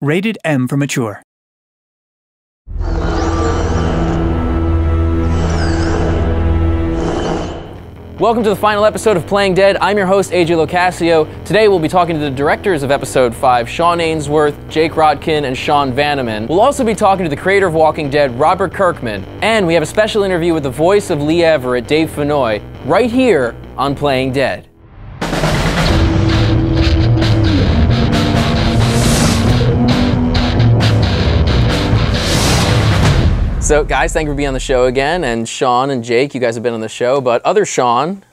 Rated M for mature. Welcome to the final episode of Playing Dead. I'm your host, AJ Locascio. Today we'll be talking to the directors of episode 5, Sean Ainsworth, Jake Rodkin, and Sean Vanneman. We'll also be talking to the creator of Walking Dead, Robert Kirkman. And we have a special interview with the voice of Lee Everett, Dave Fennoy, right here on Playing Dead. So guys, thank you for being on the show again, and Sean and Jake, you guys have been on the show, but other Sean,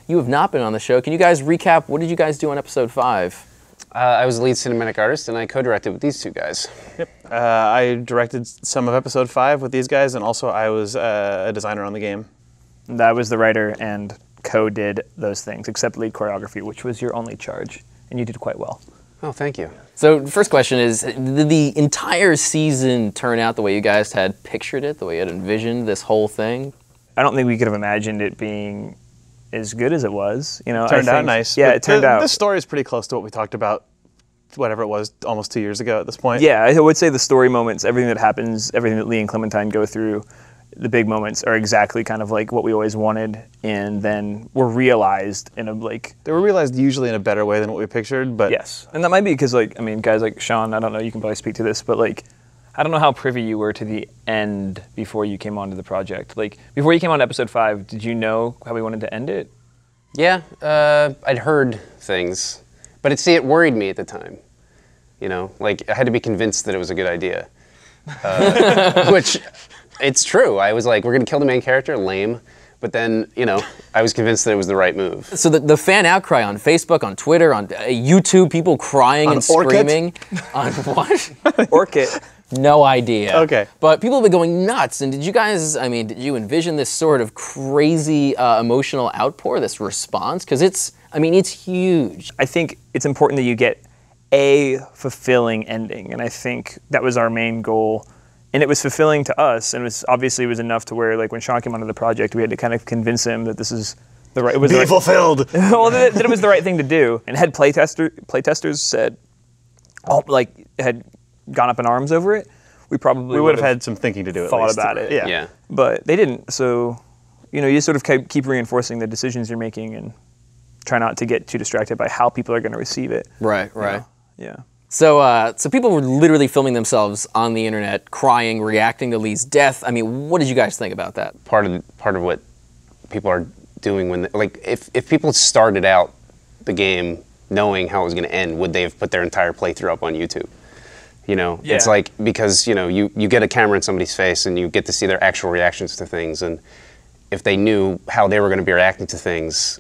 you have not been on the show. Can you guys recap, what did you guys do on episode 5? I was the lead cinematic artist, and I co-directed with these two guys. Yep. I directed some of episode 5 with these guys, and also I was a designer on the game. I was the writer and co-did those things, except lead choreography, which was your only charge, and you did quite well. Oh, thank you. So the first question is, did the entire season turn out the way you guys had pictured it, the way you had envisioned this whole thing? I don't think we could have imagined it being as good as it was. You know, It turned out nice. Yeah, it turned out. The story is pretty close to what we talked about, whatever it was, almost 2 years ago at this point. Yeah, I would say the story moments, everything that happens, everything that Lee and Clementine go through, the big moments are exactly kind of like what we always wanted, and then were realized in a like... They were realized usually in a better way than what we pictured, but... Yes, and that might be because, like, I mean, guys like Sean, I don't know, you can probably speak to this, but like, I don't know how privy you were to the end before you came onto the project. Like, before you came on to episode 5, did you know how we wanted to end it? Yeah, I'd heard things, but it worried me at the time. You know, like, I had to be convinced that it was a good idea. Which... It's true. I was like, we're going to kill the main character, lame. But then, you know, I was convinced that it was the right move. So the fan outcry on Facebook, on Twitter, on YouTube, people crying on and Orchid? screaming. On what? Orchid. No idea. Okay. But people have been going nuts. And did you guys, I mean, did you envision this sort of crazy emotional outpour, this response? Because it's huge. I think it's important that you get a fulfilling ending. And I think that was our main goal. And it was fulfilling to us, and it was enough to where, like, when Sean came onto the project, we had to kind of convince him that this is the right. Be fulfilled. Well, that it was the right thing to do. And had playtesters said, had gone up in arms over it, we would have had some thinking to do it. Thought about it. Yeah. But they didn't. So, you know, you sort of keep reinforcing the decisions you're making, and try not to get too distracted by how people are going to receive it. Right. You know? Yeah. So people were literally filming themselves on the internet, crying, reacting to Lee's death. I mean, what did you guys think about that? Part of what people are doing when, if people started out the game knowing how it was going to end, would they have put their entire playthrough up on YouTube? You know, Yeah. It's like, because, you know, you get a camera in somebody's face and you get to see their actual reactions to things. And if they knew how they were going to be reacting to things,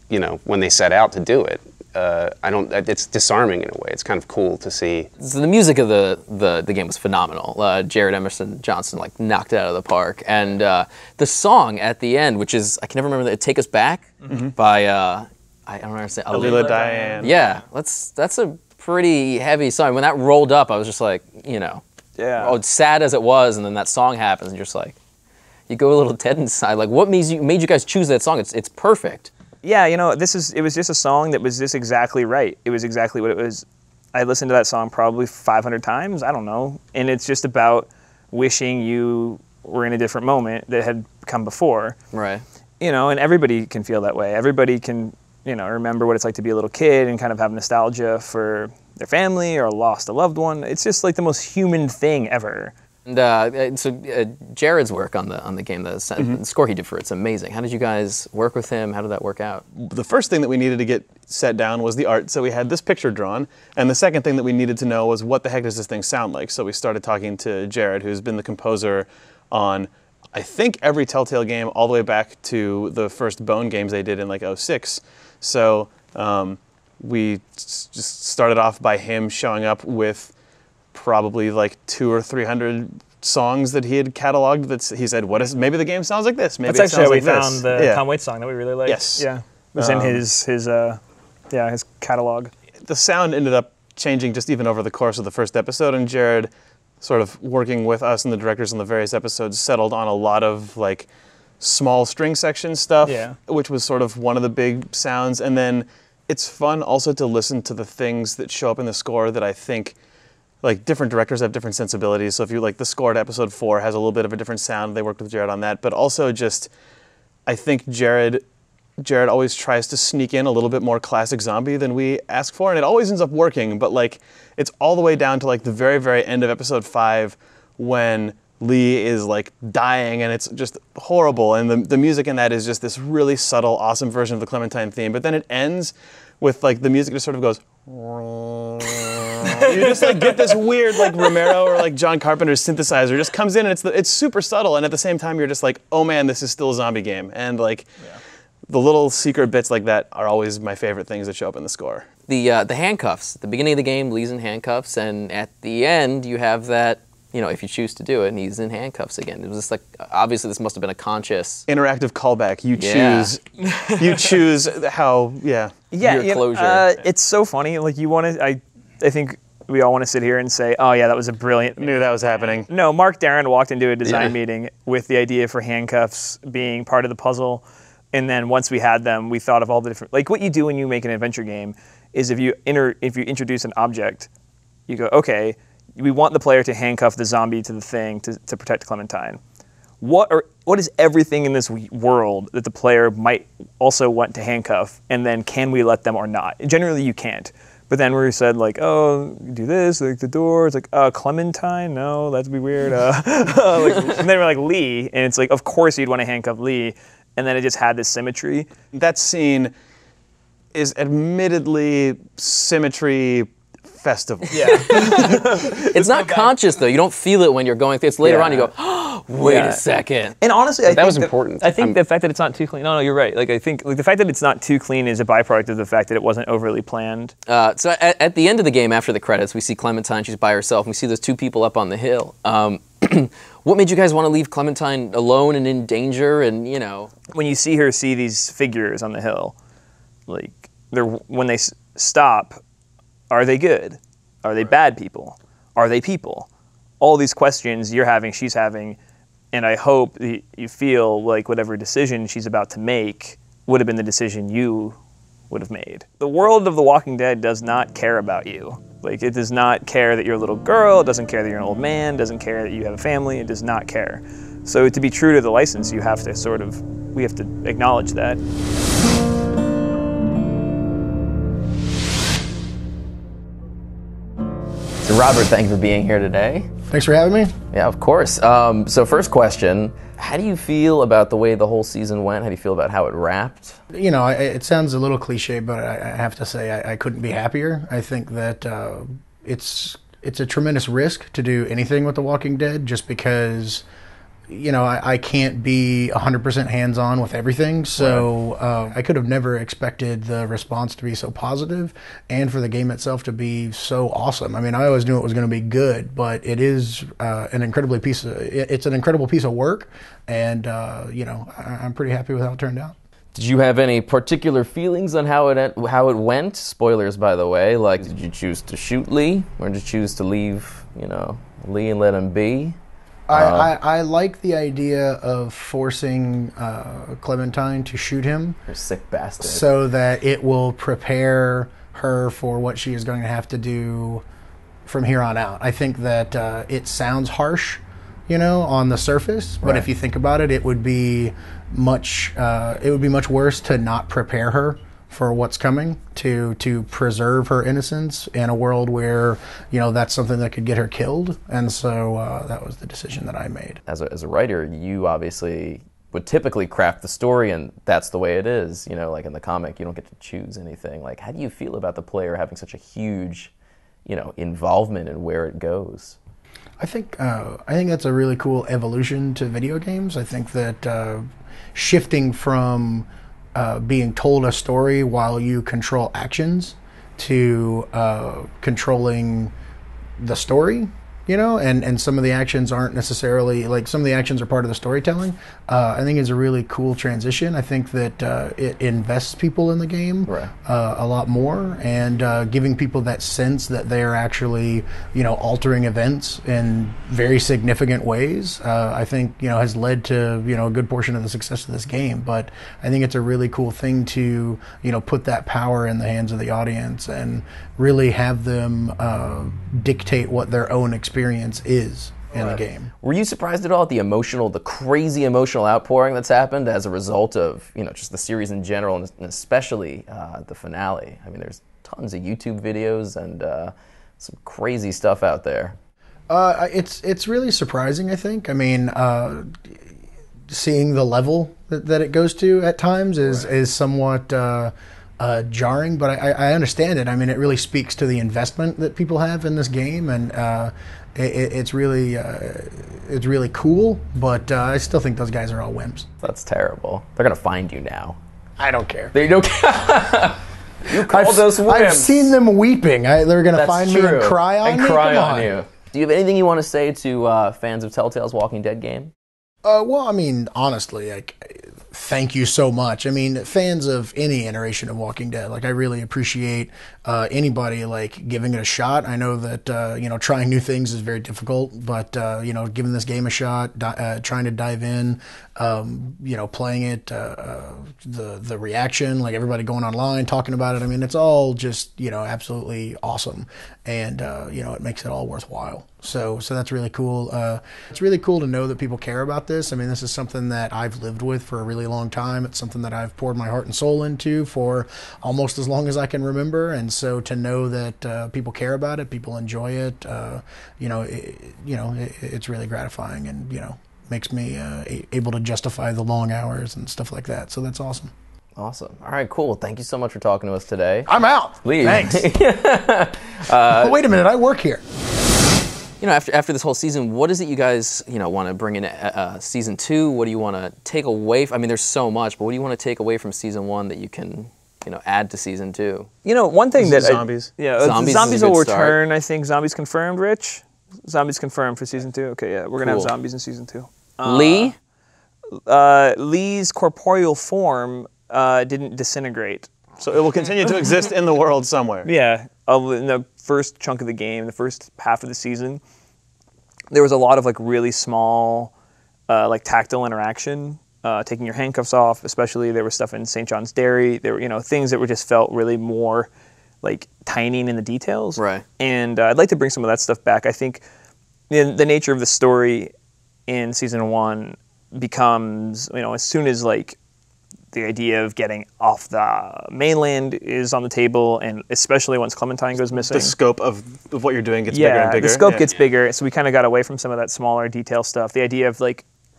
you know, when they set out to do it, it's disarming in a way. It's kind of cool to see. So the music of the game was phenomenal. Jared Emerson Johnson knocked it out of the park. And the song at the end, which is, I can never remember, Take Us Back by, I don't understand. Alila Diane. Yeah, that's a pretty heavy song. When that rolled up, I was just like, you know, sad as it was, and then that song happens, and you're just like, you go a little dead inside. Like, what made you guys choose that song? It's perfect. Yeah, you know, it was just a song that was just exactly right. It was exactly what it was. I listened to that song probably 500 times, I don't know. And it's just about wishing you were in a different moment that had come before. Right. You know, and everybody can feel that way. Everybody can, you know, remember what it's like to be a little kid and kind of have nostalgia for their family or lost a loved one. It's just like the most human thing ever. And so Jared's work on the game, the score he did for it's amazing. How did you guys work with him? How did that work out? The first thing that we needed to get set down was the art, so we had this picture drawn. And the second thing that we needed to know was, what the heck does this thing sound like? So we started talking to Jared, who's been the composer on, I think, every Telltale game all the way back to the first Bone games they did in like '06. So we just started off by him showing up with probably like 200 or 300 songs that he had cataloged. He said, maybe the game sounds like this. Maybe that's actually how we like found the Tom Waits song that we really liked. Yes. Yeah. It was in his catalog. The sound ended up changing just even over the course of the first episode, and Jared, sort of working with us and the directors on the various episodes, settled on a lot of like small string section stuff, which was sort of one of the big sounds. And then it's fun also to listen to the things that show up in the score that I think like different directors have different sensibilities. So if you like the score to episode 4 has a little bit of a different sound. They worked with Jared on that, but also just I think Jared always tries to sneak in a little bit more classic zombie than we ask for, and it always ends up working. But like it's all the way down to like the very, very end of episode 5 when Lee is like dying and it's just horrible, and the music in that is just this really subtle, awesome version of the Clementine theme. But then it ends with like the music just sort of goes. You just like get this weird like Romero or like John Carpenter's synthesizer just comes in, and it's super subtle, and at the same time you're just like, oh man, this is still a zombie game. And like the little secret bits like that are always my favorite things that show up in the score. The handcuffs. At the beginning of the game, Lee's in handcuffs, and at the end you have that, you know, if you choose to do it, and he's in handcuffs again. It was just like, obviously this must have been a conscious interactive callback. You choose how your closure. It's so funny. Like you want to, I think we all want to sit here and say, oh yeah, that was a brilliant. Knew that was happening. No, Mark Darren walked into a design meeting with the idea for handcuffs being part of the puzzle. And then once we had them, we thought of all the different, like what you do when you make an adventure game is if you introduce an object, you go, okay, we want the player to handcuff the zombie to the thing to protect Clementine. What is everything in this world that the player might also want to handcuff, and then can we let them or not? Generally you can't. But then we said like, oh, do this, like the door. It's like, Clementine? No, that'd be weird. And then we're like, Lee, and it's like, of course you'd want to handcuff Lee. And then it just had this symmetry. That scene is admittedly symmetry festival. Yeah. It's not conscious though. You don't feel it when you're going through. It's later on you go, oh, wait a second. And honestly, I think that was important. I think the fact that it's not too clean. No, you're right. Like I think like the fact that it's not too clean is a byproduct of the fact that it wasn't overly planned. So at the end of the game, after the credits, we see Clementine. She's by herself. And we see those two people up on the hill. What made you guys want to leave Clementine alone and in danger? And you know, when you see her see these figures on the hill, like when they stop, are they good? Are they bad people? Are they people? All these questions you're having, she's having, and I hope you feel like whatever decision she's about to make would have been the decision you would have made. The world of The Walking Dead does not care about you. Like, it does not care that you're a little girl, it doesn't care that you're an old man, it doesn't care that you have a family, it does not care. So to be true to the license, you have to we have to acknowledge that. So Robert, thank you for being here today. Thanks for having me. Yeah, of course. So first question, how do you feel about the way the whole season went? How do you feel about how it wrapped? You know, it sounds a little cliche, but I have to say I couldn't be happier. I think that it's a tremendous risk to do anything with The Walking Dead just because, you know, I can't be 100% hands-on with everything. So I could have never expected the response to be so positive and for the game itself to be so awesome. I mean, I always knew it was going to be good, but it is an incredible piece of work, and you know, I'm pretty happy with how it turned out. Did you have any particular feelings on how it went? Spoilers, by the way. Like, did you choose to shoot Lee, or did you choose to leave, you know, Lee and let him be? I like the idea of forcing Clementine to shoot him. You're a sick bastard. So that it will prepare her for what she is going to have to do from here on out. I think that it sounds harsh, you know, on the surface, but if you think about it, it would be much worse to not prepare her for what's coming, to preserve her innocence in a world where, you know, that's something that could get her killed. And so that was the decision that I made. As a writer, you obviously would typically craft the story, and that's the way it is. You know, like in the comic, you don't get to choose anything. Like, how do you feel about the player having such a huge, you know, involvement in where it goes? I think that's a really cool evolution to video games. I think that shifting from being told a story while you control actions to controlling the story and some of the actions aren't necessarily, like, some of the actions are part of the storytelling. I think it's a really cool transition. I think that it invests people in the game a lot more, and giving people that sense that they're actually, altering events in very significant ways, I think, has led to, a good portion of the success of this game. But I think it's a really cool thing to, put that power in the hands of the audience and really have them dictate what their own experience is in the game. Were you surprised at all at the crazy emotional outpouring that's happened as a result of, just the series in general, and especially the finale? I mean, there's tons of YouTube videos and some crazy stuff out there. It's really surprising, I think. I mean, seeing the level that it goes to at times is somewhat jarring, but I understand it. I mean, it really speaks to the investment that people have in this game, and it's really cool. But I still think those guys are all wimps. That's terrible. They're gonna find you now. I don't care. They don't care. You called those wimps. I've seen them weeping. They're gonna find me and cry on me. Cry on you. Do you have anything you want to say to fans of Telltale's Walking Dead game? Well, I mean, honestly, thank you so much. I mean, fans of any iteration of Walking Dead, I really appreciate anybody giving it a shot. I know that trying new things is very difficult, but giving this game a shot, trying to dive in, playing it, the reaction, everybody going online talking about it. I mean, it's all just absolutely awesome, and it makes it all worthwhile. So that's really cool. It's really cool to know that people care about this. I mean, this is something that I've lived with for a really long time. It's something that I've poured my heart and soul into for almost as long as I can remember. And so to know that people care about it, people enjoy it, it's really gratifying, and makes me able to justify the long hours and stuff like that. So that's awesome. Awesome. All right, cool. Thank you so much for talking to us today. I'm out. Leave. Thanks. Wait a minute. I work here. After this whole season, what is it you guys, want to bring in season 2? What do you want to take away? I mean, there's so much, but what do you want to take away from season 1 that you can, add to season 2? One thing that zombies. Zombies will return. I think zombies confirmed. Rich, zombies confirmed for season 2. Okay, yeah, we're gonna have zombies in season 2. Lee, Lee's corporeal form didn't disintegrate. So it will continue to exist in the world somewhere. Yeah, in the first chunk of the game, the first half of the season, there was a lot of really small, tactile interaction. Taking your handcuffs off, especially there was stuff in St. John's Dairy. There were things that just felt really more tiny in the details. Right. And I'd like to bring some of that stuff back. I think the nature of the story in season 1 becomes as soon as the idea of getting off the mainland is on the table, and especially once Clementine goes missing. The scope of what you're doing gets bigger and bigger. The scope gets bigger, so we kind of got away from some of that smaller detail stuff. The idea of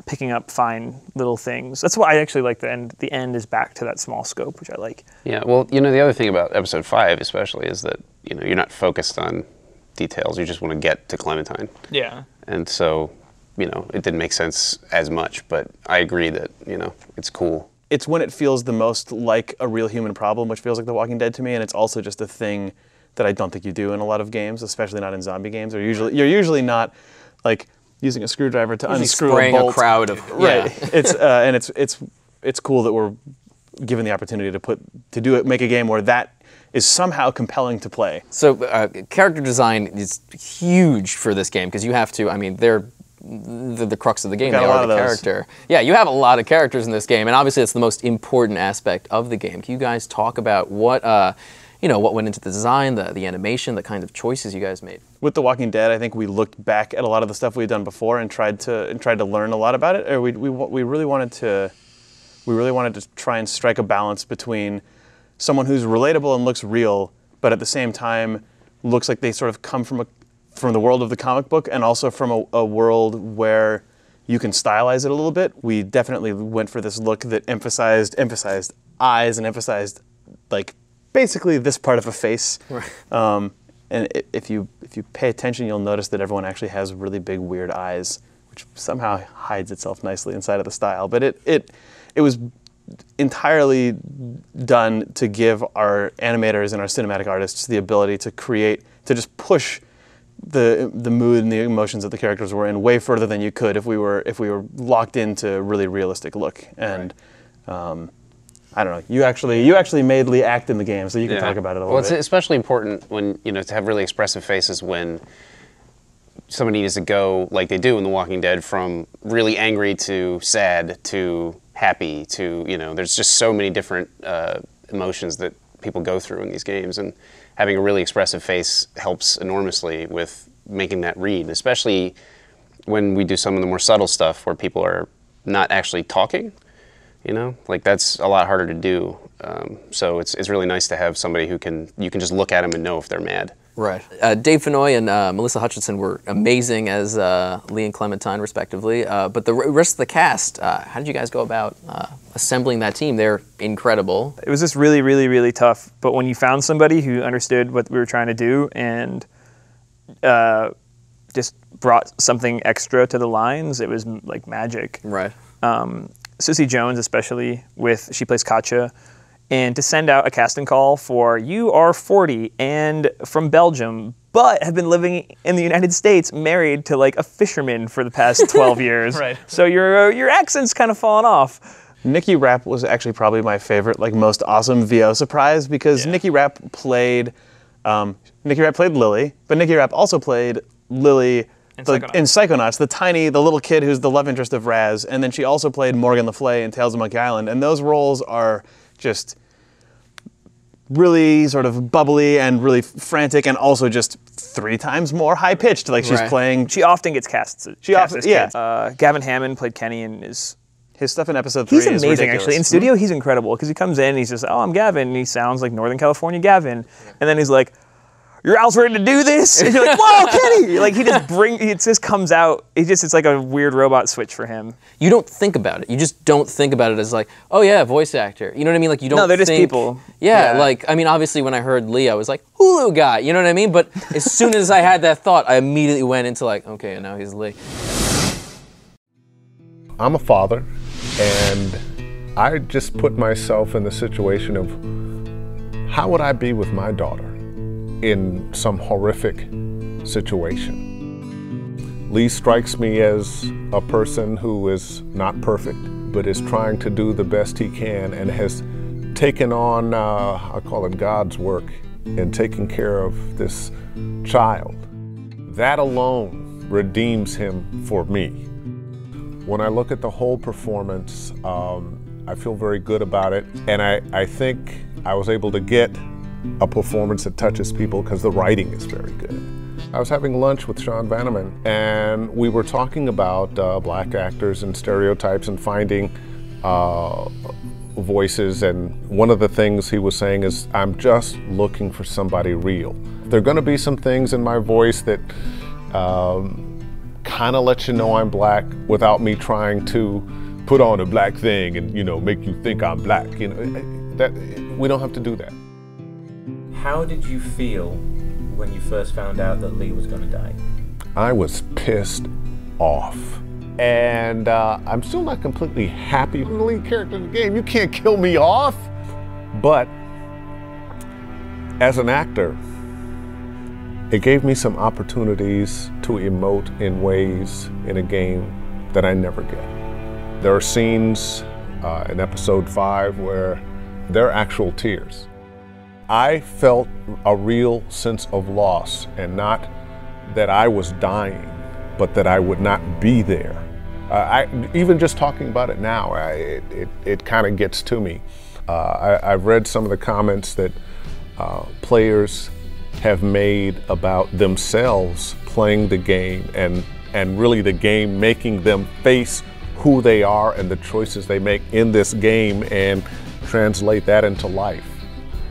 picking up fine little things. That's why I actually like the end. The end is back to that small scope, which I like. Yeah, well, the other thing about episode 5 especially is that, you're not focused on details. You just want to get to Clementine. Yeah. And so, it didn't make sense as much, but I agree that, it's cool. It's when it feels the most like a real human problem, which feels like The Walking Dead to me, and it's also just a thing that I don't think you do in a lot of games, especially not in zombie games. You're usually not using a screwdriver to unscrew spraying a bolt. A crowd of right. It's and it's cool that we're given the opportunity to make a game where that is somehow compelling to play. So character design is huge for this game because you have to. I mean, they're the crux of the game. They are the character. Yeah, you have a lot of characters in this game, and obviously it's the most important aspect of the game. Can you guys talk about what what went into the design, the animation, the kind of choices you guys made? With The Walking Dead, I think we looked back at a lot of the stuff we'd done before and tried to learn a lot about it. Or we really wanted to try and strike a balance between someone who's relatable and looks real, but at the same time looks like they sort of come from the world of the comic book and also from a world where you can stylize it a little bit. We definitely went for this look that emphasized eyes and emphasized basically this part of a face. Right. And if you pay attention, you'll notice that everyone actually has really big weird eyes, which somehow hides itself nicely inside of the style. But it was entirely done to give our animators and our cinematic artists the ability to just push the mood and the emotions that the characters were in way further than you could if we were locked into a really realistic look. And I don't know. You actually made Lee act in the game, so you can talk about it a little bit. Well, it's especially important when to have really expressive faces when somebody needs to go like they do in The Walking Dead from really angry to sad to happy to there's just so many different emotions that people go through in these games, and having a really expressive face helps enormously with making that read, especially when we do some of the more subtle stuff where people are not actually talking, like that's a lot harder to do. So it's really nice to have somebody you can just look at them and know if they're mad. Right. Dave Fennoy and Melissa Hutchinson were amazing as Lee and Clementine, respectively. But the rest of the cast, how did you guys go about assembling that team? They're incredible. It was just really, really, really tough. But when you found somebody who understood what we were trying to do and just brought something extra to the lines, it was like magic. Right. Sissy Jones, especially, she plays Katja. And to send out a casting call for, you are 40 and from Belgium, but have been living in the United States, married to like a fisherman for the past 12 years. Right. So your accent's kind of fallen off. Nikki Rapp was actually probably my favorite, like most awesome VO surprise, because Nikki Rapp played Lily, but Nikki Rapp also played Lily in Psychonauts, the little kid who's the love interest of Raz, and then she also played Morgan Le Fay in Tales of Monkey Island, and those roles are just really sort of bubbly and really frantic, and also just 3 times more high pitched. Like she's playing. She often gets cast. Gavin Hammond played Kenny, and his stuff in episode 3 is amazing. ridiculous. Actually, in studio he's incredible because he comes in, and he's just, oh, I'm Gavin, and he sounds like Northern California Gavin, and then he's like, your Al's ready to do this? And you're like, whoa, Kenny! Like it just comes out. It's like a weird robot switch for him. You don't think about it. You just don't think about it as like, oh yeah, voice actor. You know what I mean? Like you don't. No, they're just people. Yeah, like I mean, obviously when I heard Lee, I was like, Hulu guy. You know what I mean? But as soon as I had that thought, I immediately went into like, okay, now he's Lee. I'm a father, and I just put myself in the situation of how would I be with my daughter in some horrific situation. Lee strikes me as a person who is not perfect, but is trying to do the best he can and has taken on, I call it God's work, in taking care of this child. That alone redeems him for me. When I look at the whole performance, I feel very good about it, and I think I was able to get a performance that touches people because the writing is very good. I was having lunch with Sean Vanneman, and we were talking about black actors and stereotypes and finding voices, and one of the things he was saying is, I'm just looking for somebody real. There are going to be some things in my voice that kind of let you know I'm black without me trying to put on a black thing and make you think I'm black. That we don't have to do that. How did you feel when you first found out that Lee was going to die? I was pissed off. And I'm still not completely happy with the lead character in the game. You can't kill me off. But as an actor, it gave me some opportunities to emote in ways in a game that I never get. There are scenes in episode 5 where there are actual tears. I felt a real sense of loss, and not that I was dying, but that I would not be there. Even just talking about it now, it kind of gets to me. I've read some of the comments that players have made about themselves playing the game, and really the game making them face who they are and the choices they make in this game and translate that into life.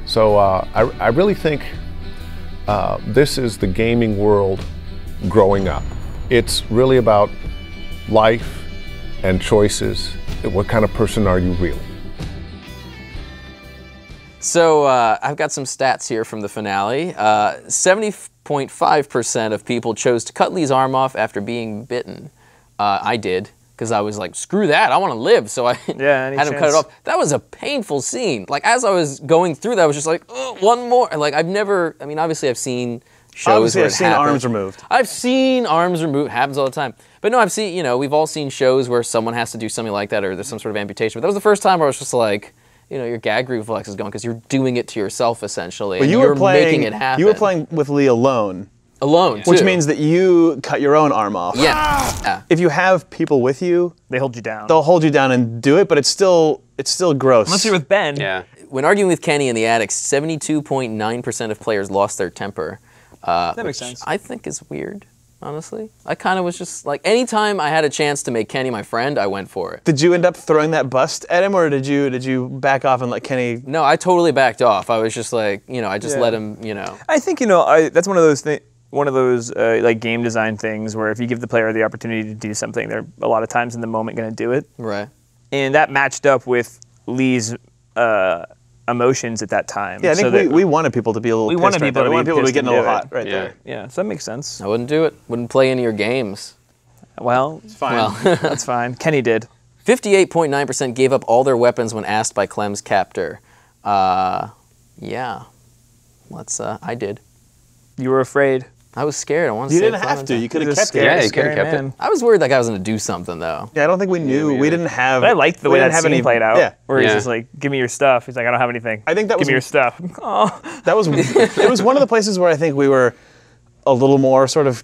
So I really think this is the gaming world growing up. It's really about life and choices. What kind of person are you really? So I've got some stats here from the finale. 70.5% of people chose to cut Lee's arm off after being bitten. I did, because I was like, screw that, I want to live, so I had him cut it off. That was a painful scene. Like, as I was going through that, I was just like, oh, one more. And like, I've never, I mean, obviously I've seen shows Obviously, where I've it seen happens. arms removed. I've seen arms removed. Happens all the time. But no, I've seen, you know, we've all seen shows where someone has to do something like that or there's some sort of amputation. But that was the first time where I was just like, you know, your gag reflex is going because you're doing it to yourself essentially. But and you you're were playing, making it happen. You were playing with Lee alone. Alone, Which too. means that you cut your own arm off. Yeah. If you have people with you, They hold you down. they'll hold you down and do it, but it's still gross. Unless you're with Ben. Yeah. When arguing with Kenny in the attic, 72.9% of players lost their temper. That makes sense. I think is weird, honestly. I kind of was just like, anytime I had a chance to make Kenny my friend, I went for it. Did you end up throwing that bust at him, or did you back off and let Kenny? No, I totally backed off. I was just like, you know, I just let him, you know. I think, you know, that's one of those like game design things where if you give the player the opportunity to do something, they're a lot of times in the moment going to do it. Right. And that matched up with Lee's emotions at that time. Yeah, I think we wanted people to be a little. We pissed wanted right people there. to We be wanted people to be pissed getting a and little do hot right Yeah. there. Yeah, so that makes sense. I wouldn't do it. Wouldn't play any of your games. Well, Fine. Well, that's fine. Kenny did. 58.9% gave up all their weapons when asked by Clem's captor. Yeah. I did. You were afraid. I was scared. I wanted to You save didn't have to. Clementine. You could have He's a kept scary, it. Yeah, you scary could've kept it. man. I was worried that guy was going to do something, though. Yeah, I don't think we knew. We didn't have. But I liked the way we that didn't have scene any played out. Yeah, Where he's Yeah. just like, give me your stuff. He's like, I don't have anything. I think that give was- me your stuff. Oh. that was. It was one of the places where I think we were a little more sort of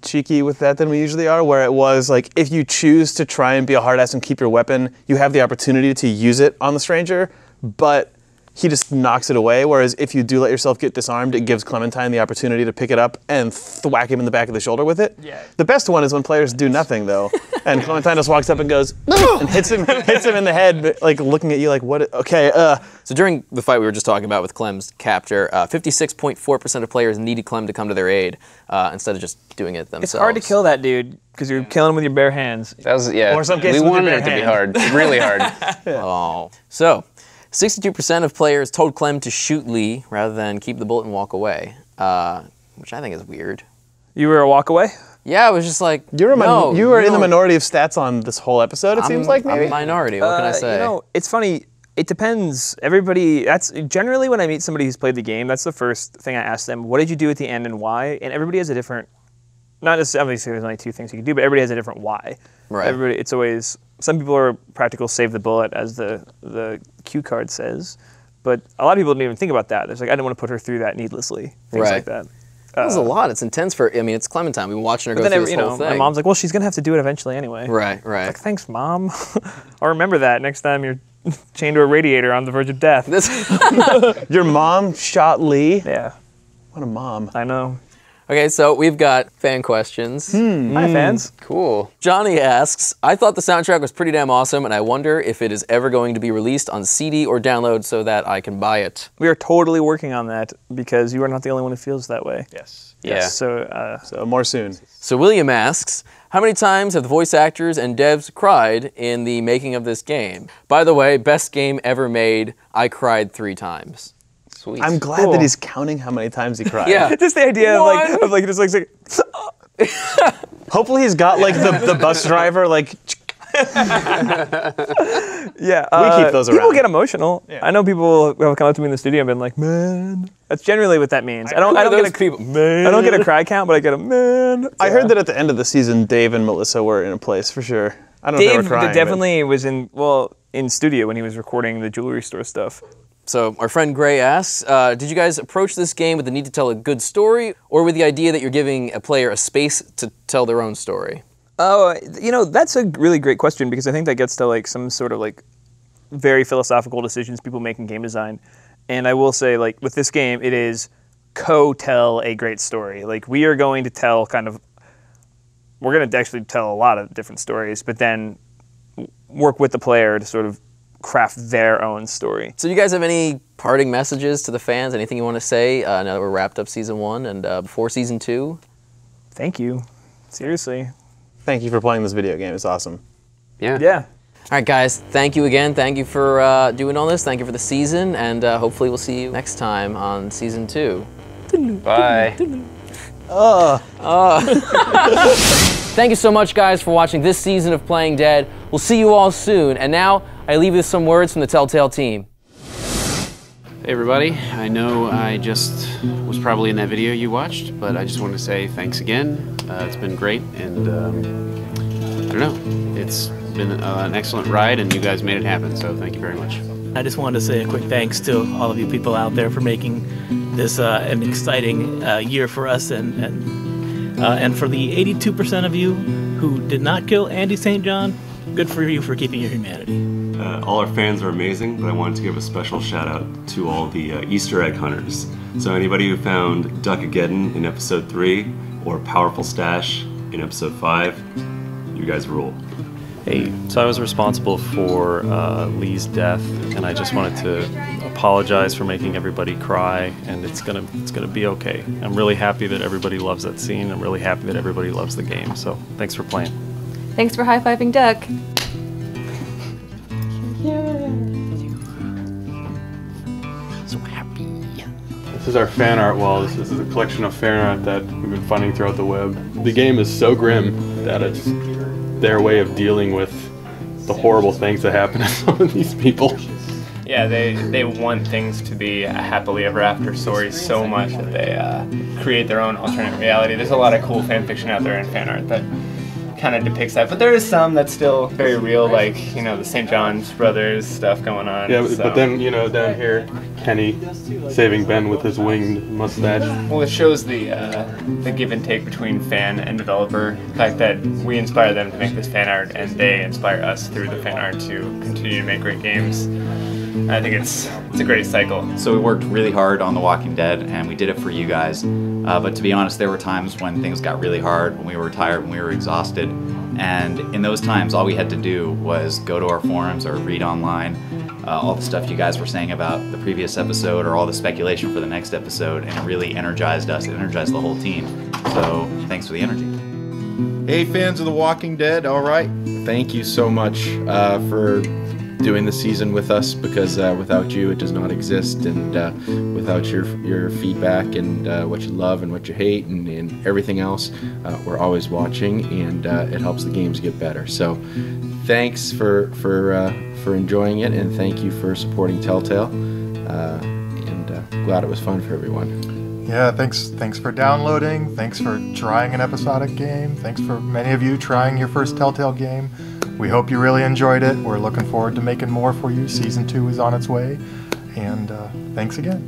cheeky with that than we usually are. Where it was like, if you choose to try and be a hard ass and keep your weapon, you have the opportunity to use it on the stranger, but he just knocks it away. Whereas if you do let yourself get disarmed, it gives Clementine the opportunity to pick it up and thwack him in the back of the shoulder with it. Yeah. The best one is when players do nothing though, and Clementine just walks up and goes and hits him in the head, like looking at you like, what? Okay. So during the fight we were just talking about with Clem's capture, 56.4% of players needed Clem to come to their aid instead of just doing it themselves. It's hard to kill that dude because you're killing him with your bare hands. That was, yeah. Or some cases we with your wanted bare it to be hand. hard, really hard. Oh. So, 62% of players told Clem to shoot Lee rather than keep the bullet and walk away, which I think is weird. You were a walk away? Yeah, I was just like, You were in the no, minority of stats on this whole episode. It seems like I'm maybe. a minority. What can I say? You know, it's funny. It depends. Everybody, that's generally when I meet somebody who's played the game, that's the first thing I ask them, what did you do at the end and why? And everybody has a different, not necessarily, obviously there's only two things you can do, but everybody has a different why. Right. Everybody, it's always, some people are practical save the bullet, as the cue card says, but a lot of people didn't even think about that. There's like, I didn't want to put her through that needlessly, things Right. like that. That was a lot. It's intense for, I mean, it's Clementine. We've been watching her But go then, through this whole thing. my mom's like, well, she's going to have to do it eventually anyway. Right, right. Like, thanks, Mom. I'll remember that next time you're chained to a radiator on the verge of death. This, Your mom shot Lee. Yeah, What a mom. I know. okay, so we've got fan questions. Hi, fans. Cool. Johnny asks, I thought the soundtrack was pretty damn awesome, and I wonder if it is ever going to be released on CD or download so that I can buy it. We are totally working on that because you are not the only one who feels that way. Yes. Yeah. So, More soon. So William asks, how many times have the voice actors and devs cried in the making of this game? By the way, best game ever made, I cried 3 times. Sweet. I'm glad Cool. that he's counting how many times he cried. Yeah. just the idea of like just like Hopefully he's got like the bus driver like. yeah. We keep those People around. get emotional. I know people have come up to me in the studio and been like, "Man." That's generally what that means. I don't get a people. Man. I don't get a cry count, but I get a man. I heard that at the end of the season, Dave and Melissa were in a place for sure. I don't know if they Dave were crying. but- definitely was in studio when he was recording the jewelry store stuff. So our friend Gray asks, did you guys approach this game with the need to tell a good story, or with the idea that you're giving a player a space to tell their own story? Oh, that's a really great question because I think that gets to like some sort of like very philosophical decisions people make in game design. And I will say, like with this game, it is co-tell a great story. Like we are going to tell we're going to actually tell a lot of different stories, but then work with the player to sort of craft their own story. So do you guys have any parting messages to the fans? Anything you want to say now that we're wrapped up season 1 and before season 2? Thank you. Seriously. Thank you for playing this video game. It's awesome. Yeah. Yeah. All right, guys, thank you again. Thank you for doing all this. Thank you for the season, and hopefully we'll see you next time on season 2. Bye. Thank you so much, guys, for watching this season of Playing Dead. We'll see you all soon. And now, I leave you with some words from the Telltale team. Hey everybody, I know I just was probably in that video you watched, but I just wanted to say thanks again. It's been great, and I don't know, it's been an excellent ride, and you guys made it happen, so thank you very much. I just wanted to say a quick thanks to all of you people out there for making this an exciting year for us, and for the 82% of you who did not kill Andy St. John, good for you for keeping your humanity. All our fans are amazing, but I wanted to give a special shout out to all the Easter egg hunters. So anybody who found Duck-ageddon in episode 3 or Powerful Stash in episode 5, you guys rule. Hey, so I was responsible for Lee's death, and I just wanted to apologize for making everybody cry, and it's gonna be okay. I'm really happy that everybody loves that scene. I'm really happy that everybody loves the game, so thanks for playing. Thanks for high-fiving Duck. So happy. This is our fan art wall. This is a collection of fan art that we've been finding throughout the web. The game is so grim that it's their way of dealing with the horrible things that happen to some of these people. Yeah, they want things to be a happily ever after story so much that they create their own alternate reality. There's a lot of cool fan fiction out there and fan art that kind of depicts that, but there is some that's still very real, like, you know, the St. John's Brothers stuff going on. Yeah, so. But then, you know, down here, Kenny saving Ben with his winged mustache. Well, it shows the give and take between fan and developer. The fact that we inspire them to make this fan art, and they inspire us through the fan art to continue to make great games. I think it's a great cycle. So we worked really hard on The Walking Dead, and we did it for you guys. But to be honest, there were times when things got really hard, when we were tired, when we were exhausted. And in those times, all we had to do was go to our forums or read online all the stuff you guys were saying about the previous episode or all the speculation for the next episode, and it really energized us. It energized the whole team. So thanks for the energy. Hey, fans of The Walking Dead, all right. Thank you so much for doing the season with us, because without you it does not exist, and without your feedback and what you love and what you hate and everything else, we're always watching, and it helps the games get better. So thanks for enjoying it, and thank you for supporting Telltale, and glad it was fun for everyone. Yeah, thanks for downloading, thanks for trying an episodic game, thanks for many of you trying your first Telltale game. We hope you really enjoyed it. We're looking forward to making more for you. Season 2 is on its way. And thanks again.